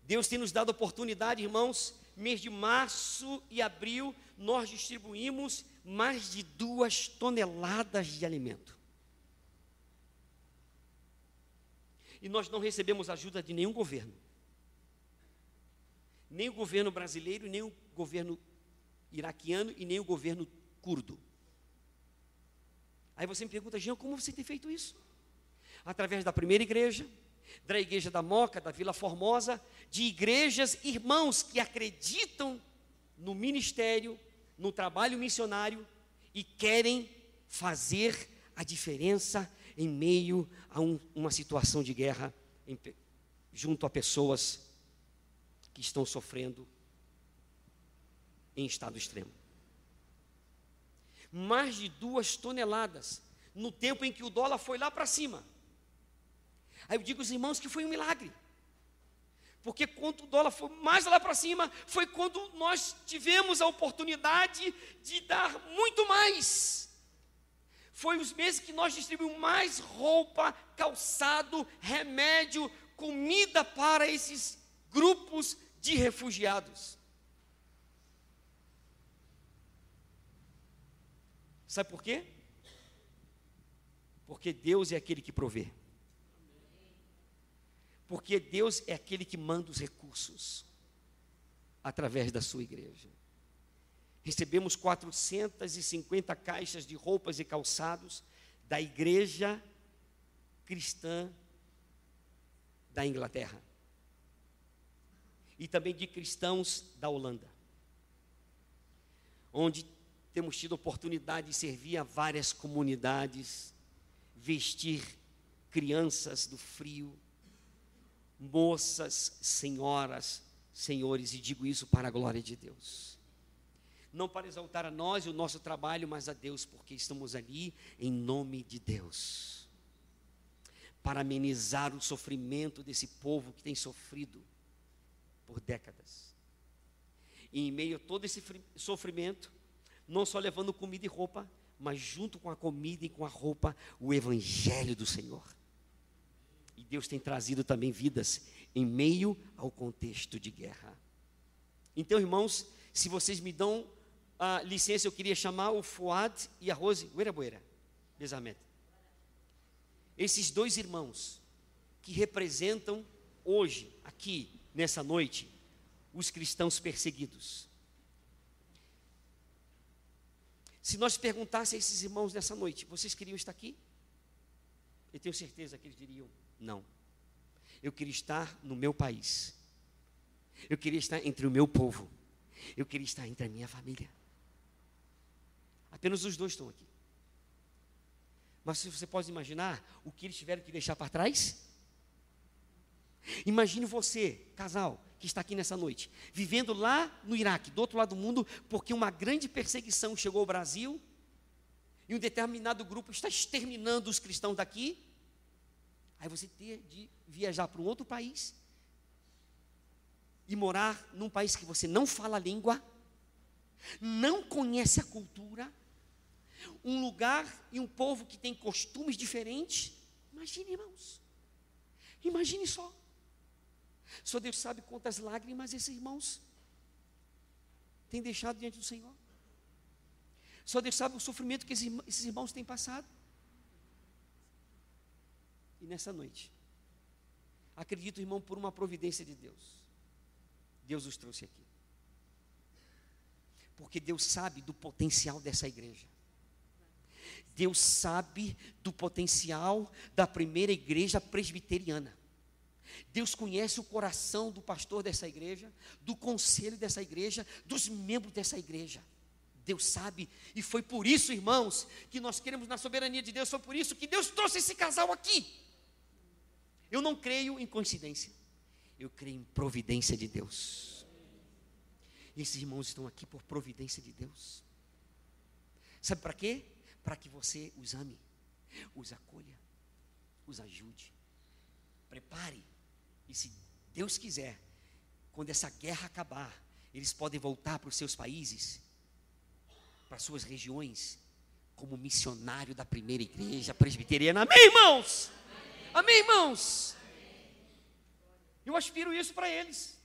Deus tem nos dado oportunidade, irmãos. Mês de março e abril, nós distribuímos mais de 2 toneladas de alimento. E nós não recebemos ajuda de nenhum governo. Nem o governo brasileiro, nem o governo iraquiano e nem o governo curdo. Aí você me pergunta, Jean, como você tem feito isso? Através da primeira igreja, da igreja da Moca, da Vila Formosa, de igrejas irmãos que acreditam no ministério, no trabalho missionário e querem fazer a diferença em meio a uma situação de guerra junto a pessoas que estão sofrendo em estado extremo. Mais de 2 toneladas, no tempo em que o dólar foi lá para cima. Aí eu digo aos irmãos que foi um milagre, porque quando o dólar foi mais lá para cima, foi quando nós tivemos a oportunidade de dar muito mais. Foi os meses que nós distribuímos mais roupa, calçado, remédio, comida para esses grupos de refugiados. Sabe por quê? Porque Deus é aquele que provê. Porque Deus é aquele que manda os recursos através da sua igreja. Recebemos 450 caixas de roupas e calçados da igreja cristã da Inglaterra e também de cristãos da Holanda, onde temos tido a oportunidade de servir a várias comunidades, vestir crianças do frio, moças, senhoras, senhores, e digo isso para a glória de Deus. Não para exaltar a nós e o nosso trabalho, mas a Deus, porque estamos ali em nome de Deus, para amenizar o sofrimento desse povo que tem sofrido por décadas. E em meio a todo esse sofrimento, não só levando comida e roupa, mas junto com a comida e com a roupa, o Evangelho do Senhor. E Deus tem trazido também vidas em meio ao contexto de guerra. Então, irmãos, se vocês me dão a licença, eu queria chamar o Fuad e a Rose, Boeira, Besamete. Esses 2 irmãos que representam hoje, aqui, nessa noite, os cristãos perseguidos. Se nós perguntássemos a esses irmãos nessa noite, vocês queriam estar aqui? Eu tenho certeza que eles diriam, não. Eu queria estar no meu país. Eu queria estar entre o meu povo. Eu queria estar entre a minha família. Apenas os 2 estão aqui. Mas se você pode imaginar o que eles tiveram que deixar para trás? Imagine você, casal, que está aqui nessa noite, vivendo lá no Iraque, do outro lado do mundo, porque uma grande perseguição chegou ao Brasil, e um determinado grupo está exterminando os cristãos daqui. Aí você ter de viajar para um outro país, e morar num país que você não fala a língua, não conhece a cultura, um lugar e um povo que tem costumes diferentes. Imagine, irmãos, imagine só. Só Deus sabe quantas lágrimas esses irmãos têm deixado diante do Senhor. Só Deus sabe o sofrimento que esses irmãos têm passado. E nessa noite, acredito, irmão, por uma providência de Deus, Deus os trouxe aqui. Porque Deus sabe do potencial dessa igreja. Deus sabe do potencial da primeira igreja presbiteriana. Deus conhece o coração do pastor dessa igreja, do conselho dessa igreja, dos membros dessa igreja. Deus sabe, e foi por isso, irmãos, que nós queremos na soberania de Deus, foi por isso que Deus trouxe esse casal aqui. Eu não creio em coincidência, eu creio em providência de Deus. E esses irmãos estão aqui por providência de Deus. Sabe para quê? Para que você os ame, os acolha, os ajude, prepare. E se Deus quiser, quando essa guerra acabar, eles podem voltar para os seus países, para as suas regiões, como missionário da primeira igreja presbiteriana. Amém, irmãos? Amém, irmãos? Eu aspiro isso para eles.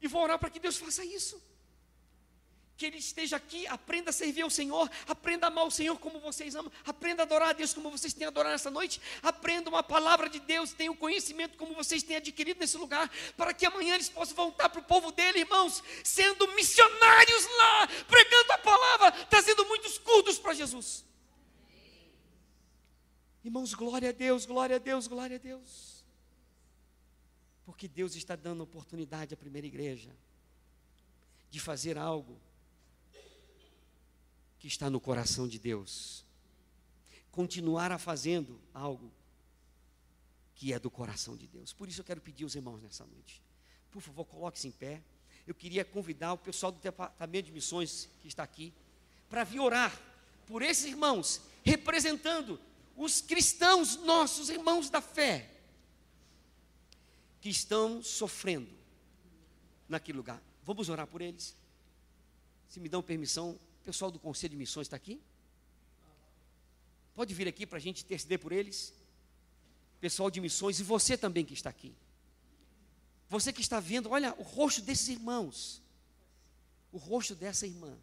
E vou orar para que Deus faça isso. Que ele esteja aqui, aprenda a servir ao Senhor, aprenda a amar o Senhor como vocês amam, aprenda a adorar a Deus como vocês têm adorado nessa noite, aprenda uma palavra de Deus, tenham conhecimento como vocês têm adquirido nesse lugar, para que amanhã eles possam voltar para o povo dele, irmãos, sendo missionários lá, pregando a palavra, trazendo muitos cultos para Jesus. Irmãos, glória a Deus, glória a Deus, glória a Deus. Porque Deus está dando oportunidade à primeira igreja de fazer algo que está no coração de Deus, continuar a fazendo algo que é do coração de Deus. Por isso eu quero pedir aos irmãos nessa noite, por favor, coloque-se em pé. Eu queria convidar o pessoal do departamento de missões que está aqui, para vir orar por esses irmãos, representando os cristãos, nossos irmãos da fé, que estão sofrendo naquele lugar. Vamos orar por eles? Se me dão permissão, o pessoal do Conselho de Missões está aqui? Pode vir aqui para a gente interceder por eles? Pessoal de missões, e você também que está aqui. Você que está vendo, olha o rosto desses irmãos, o rosto dessa irmã.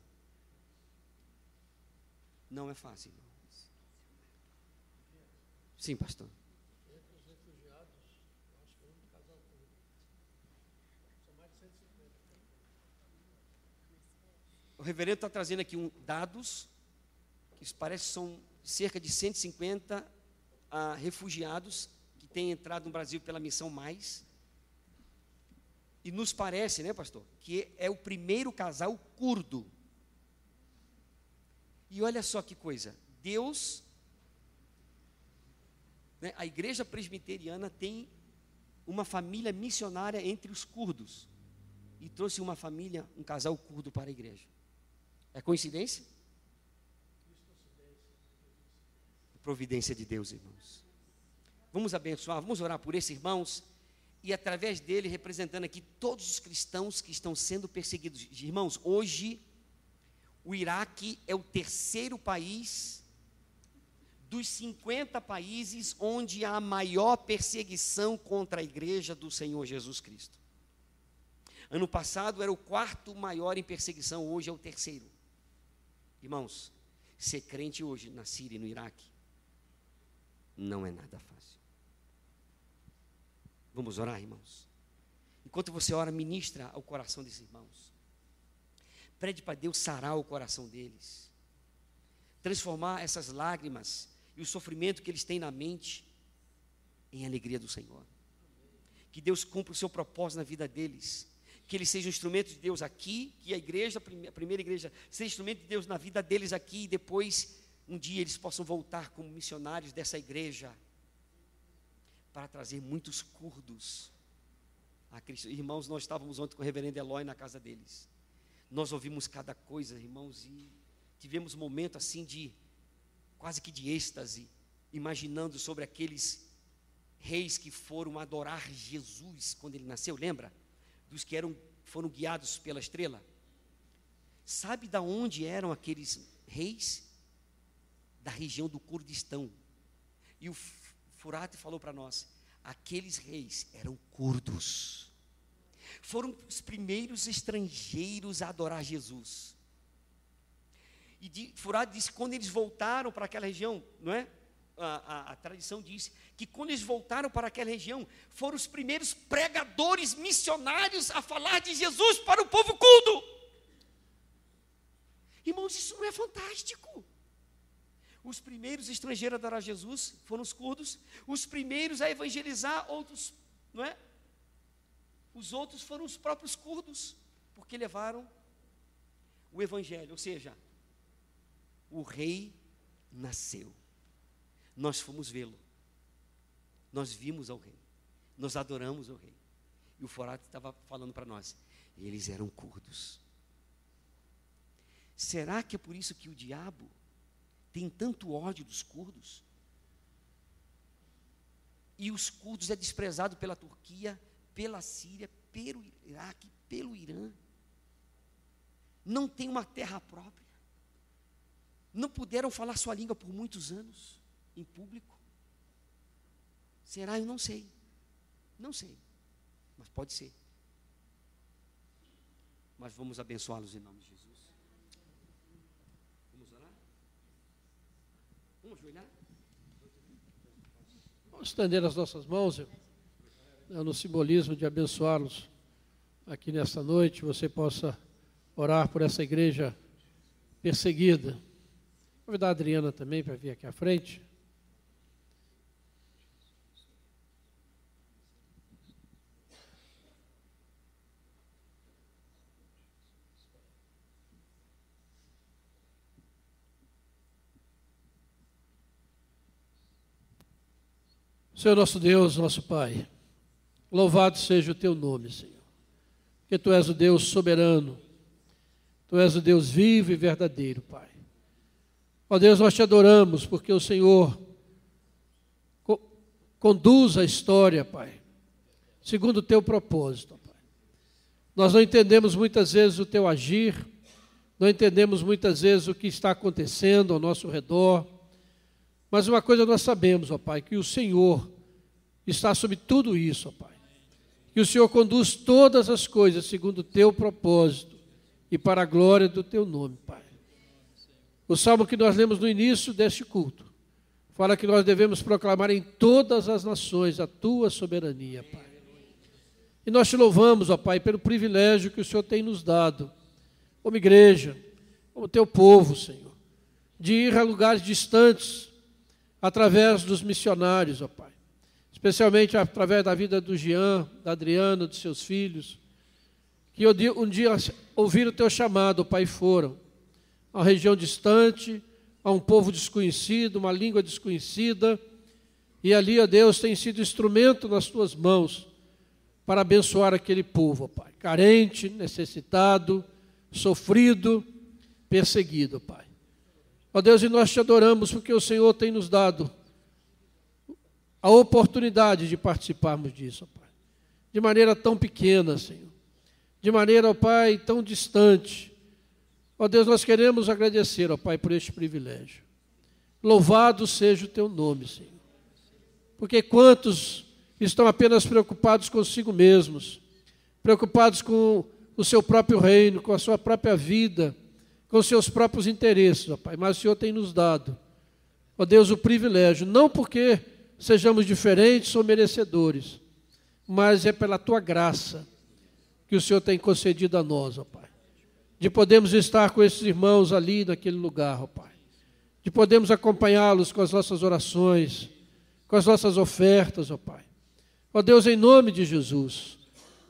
Não é fácil, irmãos. Sim, pastor. O reverendo está trazendo aqui dados, que parece que são cerca de 150 refugiados que têm entrado no Brasil pela Missão Mais. E nos parece, né, pastor, que é o primeiro casal curdo. E olha só que coisa, Deus, né, a igreja presbiteriana tem uma família missionária entre os curdos. E trouxe uma família, um casal curdo para a igreja. É coincidência? Providência de Deus, irmãos. Vamos abençoar, vamos orar por esses irmãos e através dele representando aqui todos os cristãos que estão sendo perseguidos. Irmãos, hoje o Iraque é o terceiro país dos 50 países onde há a maior perseguição contra a igreja do Senhor Jesus Cristo. Ano passado era o quarto maior em perseguição, hoje é o terceiro. Irmãos, ser crente hoje na Síria e no Iraque não é nada fácil. Vamos orar, irmãos? Enquanto você ora, ministra ao coração desses irmãos. Pede para Deus sarar o coração deles, transformar essas lágrimas e o sofrimento que eles têm na mente em alegria do Senhor. Que Deus cumpra o seu propósito na vida deles. Que eles sejam instrumentos de Deus aqui, que a igreja, a primeira igreja, seja instrumento de Deus na vida deles aqui, e depois, um dia, eles possam voltar como missionários dessa igreja, para trazer muitos curdos a Cristo. Irmãos, nós estávamos ontem com o reverendo Eloy na casa deles, nós ouvimos cada coisa, irmãos, e tivemos um momento assim de, quase que de êxtase, imaginando sobre aqueles reis que foram adorar Jesus quando ele nasceu, lembra? Dos que foram guiados pela estrela. Sabe de onde eram aqueles reis? Da região do Kurdistão. E o Furati falou para nós, aqueles reis eram curdos. Foram os primeiros estrangeiros a adorar Jesus. E Furado disse que quando eles voltaram para aquela região, não é? A tradição diz que quando eles voltaram para aquela região, foram os primeiros pregadores missionários a falar de Jesus para o povo curdo. Irmãos, isso não é fantástico? Os primeiros estrangeiros a adorar Jesus foram os curdos, os primeiros a evangelizar outros, não é? Os outros foram os próprios curdos, porque levaram o evangelho, ou seja, o rei nasceu. Nós fomos vê-lo, nós vimos ao rei, nós adoramos ao rei. E o Furado estava falando para nós, eles eram curdos. Será que é por isso que o diabo tem tanto ódio dos curdos? E os curdos é desprezado pela Turquia, pela Síria, pelo Iraque, pelo Irã. Não tem uma terra própria. Não puderam falar sua língua por muitos anos, em público. Será? Eu não sei. Não sei. Mas pode ser. Mas vamos abençoá-los em nome de Jesus. Vamos orar? Vamos ajoelhar? Vamos estender as nossas mãos, no simbolismo de abençoá-los aqui nesta noite. Você possa orar por essa igreja perseguida. Vou convidar a Adriana também para vir aqui à frente. Senhor nosso Deus, nosso Pai, louvado seja o Teu nome, Senhor, porque Tu és o Deus soberano, Tu és o Deus vivo e verdadeiro, Pai. Ó Deus, nós Te adoramos, porque o Senhor conduz a história, Pai, segundo o Teu propósito, Pai. Nós não entendemos muitas vezes o Teu agir, não entendemos muitas vezes o que está acontecendo ao nosso redor, mas uma coisa nós sabemos, ó Pai, que o Senhor está sobre tudo isso, ó Pai. Que o Senhor conduz todas as coisas segundo o Teu propósito e para a glória do Teu nome, Pai. O salmo que nós lemos no início deste culto fala que nós devemos proclamar em todas as nações a Tua soberania, Pai. E nós Te louvamos, ó Pai, pelo privilégio que o Senhor tem nos dado, como igreja, como Teu povo, Senhor, de ir a lugares distantes, através dos missionários, ó Pai, especialmente através da vida do Jean, da Adriana, dos seus filhos, que um dia ouviram o Teu chamado, ó Pai, e foram a uma região distante, a um povo desconhecido, uma língua desconhecida, e ali, ó Deus, tem sido instrumento nas Tuas mãos para abençoar aquele povo, ó Pai, carente, necessitado, sofrido, perseguido, ó Pai. Ó Deus, e nós Te adoramos porque o Senhor tem nos dado a oportunidade de participarmos disso, ó Pai. De maneira tão pequena, Senhor. De maneira, ó Pai, tão distante. Ó Deus, nós queremos agradecer, ó Pai, por este privilégio. Louvado seja o Teu nome, Senhor. Porque quantos estão apenas preocupados consigo mesmos, preocupados com o seu próprio reino, com a sua própria vida, com seus próprios interesses, ó Pai, mas o Senhor tem nos dado, ó Deus, o privilégio, não porque sejamos diferentes ou merecedores, mas é pela Tua graça que o Senhor tem concedido a nós, ó Pai, de podermos estar com esses irmãos ali naquele lugar, ó Pai, de podermos acompanhá-los com as nossas orações, com as nossas ofertas, ó Pai. Ó Deus, em nome de Jesus,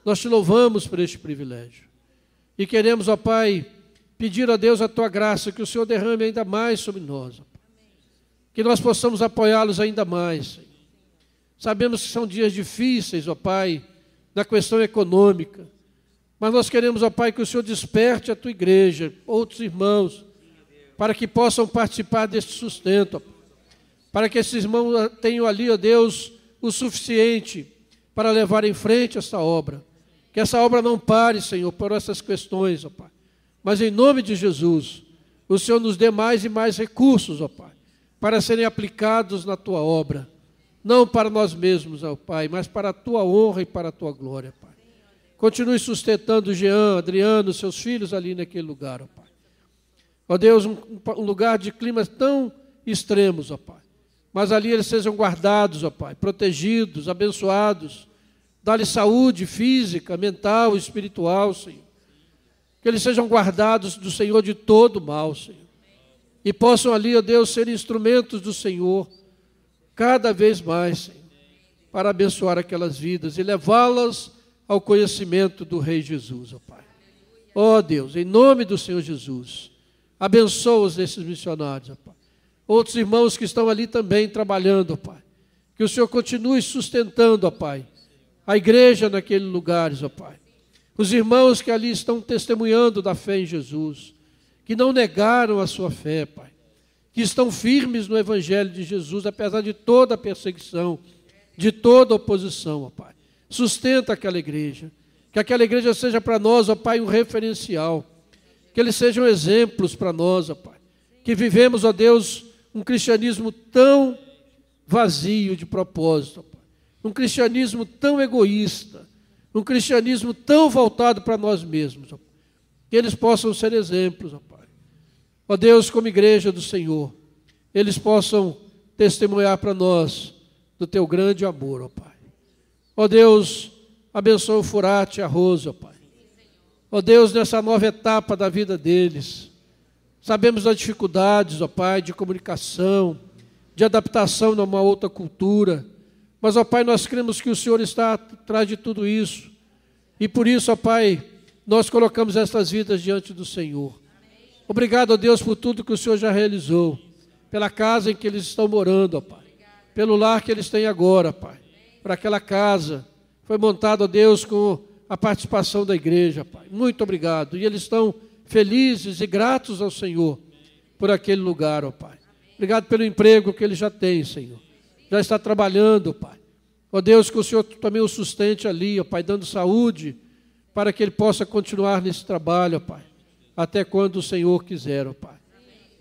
nós Te louvamos por este privilégio e queremos, ó Pai, pedir a Deus a Tua graça, que o Senhor derrame ainda mais sobre nós, ó Pai. Que nós possamos apoiá-los ainda mais, Senhor. Sabemos que são dias difíceis, ó Pai, na questão econômica, mas nós queremos, ó Pai, que o Senhor desperte a Tua igreja, outros irmãos, para que possam participar deste sustento, ó Pai. Para que esses irmãos tenham ali, ó Deus, o suficiente para levar em frente essa obra. Que essa obra não pare, Senhor, por essas questões, ó Pai. Mas em nome de Jesus, o Senhor nos dê mais e mais recursos, ó Pai, para serem aplicados na Tua obra. Não para nós mesmos, ó Pai, mas para a Tua honra e para a Tua glória, Pai. Continue sustentando Jean, Adriano, seus filhos ali naquele lugar, ó Pai. Ó Deus, um lugar de climas tão extremos, ó Pai. Mas ali eles sejam guardados, ó Pai, protegidos, abençoados. Dá-lhes saúde física, mental, espiritual, Senhor. Que eles sejam guardados do Senhor de todo mal, Senhor. E possam ali, ó Deus, ser instrumentos do Senhor, cada vez mais, Senhor, para abençoar aquelas vidas e levá-las ao conhecimento do Rei Jesus, ó Pai. Ó Deus, em nome do Senhor Jesus, abençoa-os esses missionários, ó Pai. Outros irmãos que estão ali também trabalhando, ó Pai. Que o Senhor continue sustentando, ó Pai, a igreja naqueles lugares, ó Pai. Os irmãos que ali estão testemunhando da fé em Jesus, que não negaram a sua fé, Pai, que estão firmes no Evangelho de Jesus, apesar de toda a perseguição, de toda a oposição, ó Pai. Sustenta aquela igreja, que aquela igreja seja para nós, ó Pai, um referencial, que eles sejam exemplos para nós, ó Pai, que vivemos, ó Deus, um cristianismo tão vazio de propósito, ó Pai, um cristianismo tão egoísta, um cristianismo tão voltado para nós mesmos, ó Pai, que eles possam ser exemplos, ó Pai. Ó Deus, como igreja do Senhor, eles possam testemunhar para nós do Teu grande amor, ó Pai. Ó Deus, abençoa o Furate e a Rosa, ó Pai. Ó Deus, nessa nova etapa da vida deles, sabemos das dificuldades, ó Pai, de comunicação, de adaptação numa outra cultura, mas, ó Pai, nós cremos que o Senhor está atrás de tudo isso, e por isso, ó Pai, nós colocamos estas vidas diante do Senhor. Obrigado, ó Deus, por tudo que o Senhor já realizou, pela casa em que eles estão morando, ó Pai, pelo lar que eles têm agora, Pai, por aquela casa, foi montada, ó Deus, com a participação da igreja, Pai. Muito obrigado. E eles estão felizes e gratos ao Senhor por aquele lugar, ó Pai. Obrigado pelo emprego que ele já tem, Senhor. Já está trabalhando, Pai. Ó Deus, que o Senhor também o sustente ali, ó Pai, dando saúde para que ele possa continuar nesse trabalho, ó Pai, até quando o Senhor quiser, ó Pai.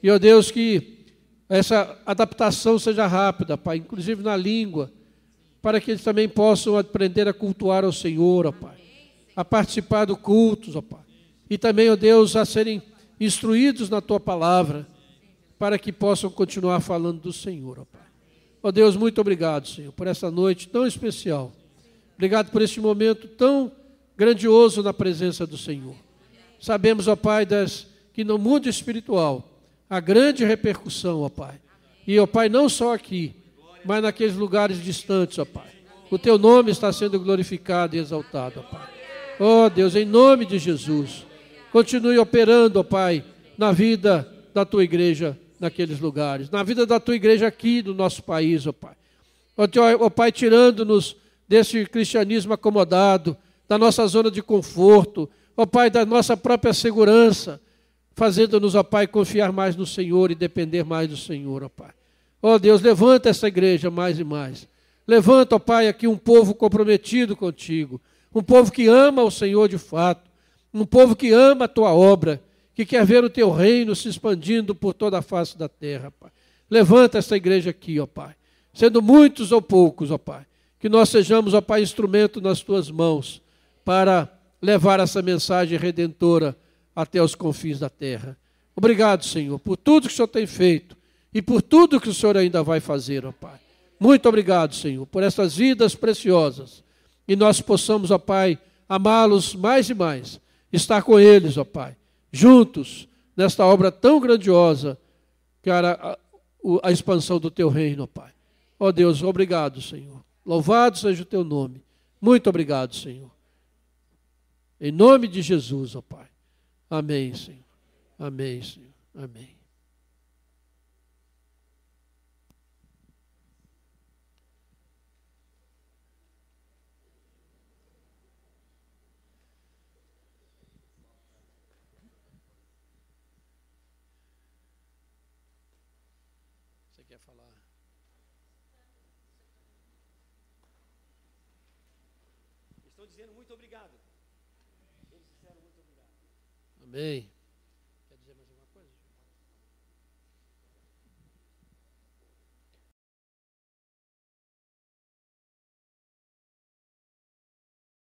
E, ó Deus, que essa adaptação seja rápida, Pai, inclusive na língua, para que eles também possam aprender a cultuar ao Senhor, ó Pai, a participar do cultos, ó Pai, e também, ó Deus, a serem instruídos na Tua palavra, para que possam continuar falando do Senhor, ó Pai. Ó Deus, muito obrigado, Senhor, por essa noite tão especial. Obrigado por este momento tão grandioso na presença do Senhor. Sabemos, ó Pai, que no mundo espiritual há grande repercussão, ó Pai. E, ó Pai, não só aqui, mas naqueles lugares distantes, ó Pai. O Teu nome está sendo glorificado e exaltado, ó Pai. Ó Deus, em nome de Jesus, continue operando, ó Pai, na vida da Tua igreja naqueles lugares, na vida da Tua igreja aqui no nosso país, ó Pai. Ó Pai, tirando-nos desse cristianismo acomodado, da nossa zona de conforto, ó Pai, da nossa própria segurança, fazendo-nos, ó Pai, confiar mais no Senhor e depender mais do Senhor, ó Pai. Ó Deus, levanta essa igreja mais e mais. Levanta, ó Pai, aqui um povo comprometido contigo, um povo que ama o Senhor de fato, um povo que ama a Tua obra, que quer ver o Teu reino se expandindo por toda a face da terra, Pai. Levanta essa igreja aqui, ó Pai, sendo muitos ou poucos, ó Pai, que nós sejamos, ó Pai, instrumento nas Tuas mãos para levar essa mensagem redentora até os confins da terra. Obrigado, Senhor, por tudo que o Senhor tem feito e por tudo que o Senhor ainda vai fazer, ó Pai. Muito obrigado, Senhor, por essas vidas preciosas. E nós possamos, ó Pai, amá-los mais e mais, estar com eles, ó Pai, juntos, nesta obra tão grandiosa, que era a expansão do Teu reino, ó Pai. Ó Deus, obrigado, Senhor. Louvado seja o Teu nome. Muito obrigado, Senhor. Em nome de Jesus, ó Pai. Amém, Senhor. Amém, Senhor. Amém. Você quer falar? Estão dizendo muito obrigado. Eles disseram muito obrigado. Amém.